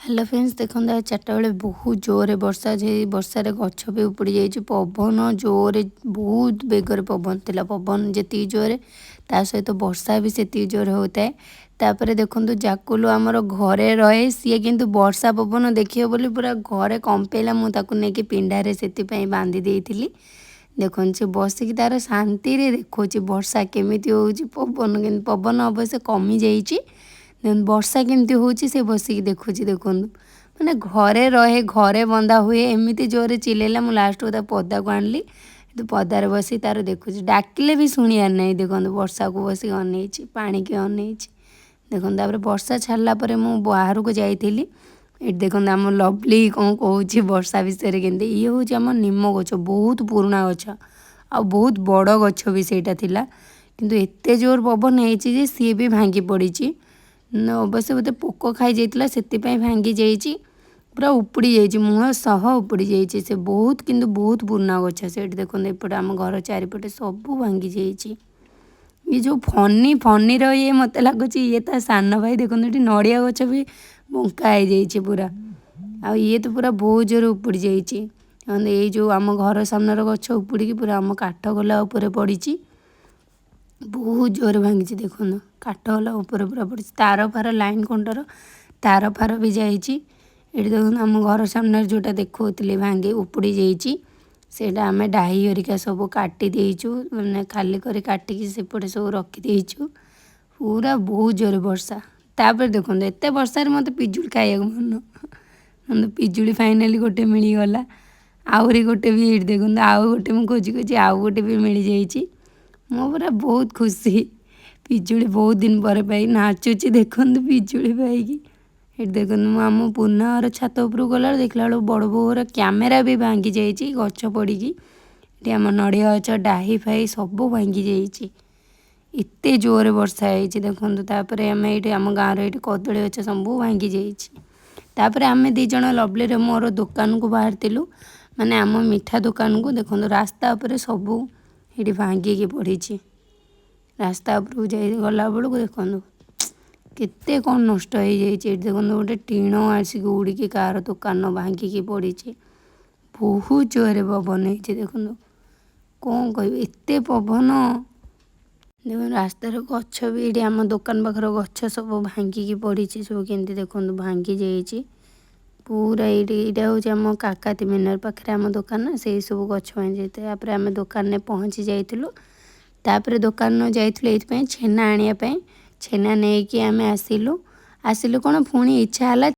Hello friends देखो चार्टा बेले बहुत जोर वर्षा वर्षार गछ भी उपुड़ी जाइए पवन जोर बहुत बेगर पवन थिला पवन जी जोर ता सहित वर्षा भी से जोर होता है। तापर देखो जाकुलू आमर घरे रहे सी किंतु वर्षा पवन देखिए बोली पूरा घरे कंपेला मुझे पिंडारे से बांधी देती देखो से बसिक तार शांति देखो वर्षा केमी हो पवन कि पवन अवश्य कमी जाइए वर्षा केमती होची से बसिक देखुची देखु मैंने घरे रहे घरे बंधा हुए एमती जोरे चिल्लेला मु लास्ट को पदा को आनली तो पदार बसी तार देखुची डाकिले भी शुणियार ना देखो वर्षा को बस अनई पानी की अनई देखो वर्षा छाड़ा पर मु बाहर को जाइली ये देखो आम लवली कौन कौच वर्षा विषय के ये हूँ आम निम गछ बहुत पुराणा गछ आ बहुत बड़ गछ भी सहीटा थिला किंतु एते जोर पवन होती सी भी भांगी पड़ी अवश्य बोलते पोक खाई जाइए से भांगी जाइए पूरा उपुड़ी जाइए मुह सह उपुड़ी जाइए से बहुत किंतु बहुत पुराणा गछ से देखो एपटे आम घर चारिपटे सब भांगी जाइए ये जो फनी फनी ये मत लगुच ये ता सान भाई देखो ये नड़िया गछ भी बंका हो जाइए पूरा आ ये तो पूरा बहुत जोर उपुड़ी जाइए ये जो आम घर सामने गछ उपुड़ी पूरा आम काठ गला उपर पड़ी बहुत जोर भांगी देखो काठ गला उपर पूरा पड़ी तार फार लाइन कंटर तार फार भी जाइए ये देखो आम घर सामने जोटा देखते भांगी उपुड़ी जाइए सेटा आम डाही हरिका सब काटी देचु मैंने खाली कर काटिकी सेपटे सब रखीदेचु पूरा बहुत जोर वर्षा तापर देखो एत वर्षार मत पिजुली खाया मन पिजुली फाइनाली गोटे मिलगला आहरी गोटे भी ये देखो आउ गोटे मुझे खोजी खोजी आउ गोटे भी मिल जाइए मो पूरा बहुत खुशी पिजुली बहुत दिन पर पाई नाचुची देखो पिजुली पाई ये देखो आम पुना घर छात उपर गला देखला बेलू बड़ बोर क्यामेरा भी भांगी जाइए गछ पड़ी ये आम नड़िया गछ डाही फाई सब भांगी जाइए एत जोर वर्षा होती देखो तापर आम ये आम गाँव ये कदली गछ सब भांगी जाइए आम दीज लवली मोर दुकान को बाहर माने आम मिठा दुकान को देखो रास्ता उपर सब ये भांगिकी पड़ी रास्ता उपरको जा गला बेलू देखो केते कौन नष्ट हो जाइए देखो गोटे टीण आसिक उड़ीकी कार दुकान भांगिकी पड़ी बहुत जोर पवन होती देखो कौन कह एत पवन देखो रास्तार गछ भी ये आम दुकान पाखर गछ सब भांगिकी पड़ी सब केमती देखो भांगी जाइए पूरा यहाँ हूँ आम काकाती मिनर पाखे आम दुकान से सब गछ भांगी जाते आम दुकान में पहुँची जाइलु तापर दुकान जाइए छेना आने छेना नहीं कि आम आसिलु कौन पुणी इच्छा है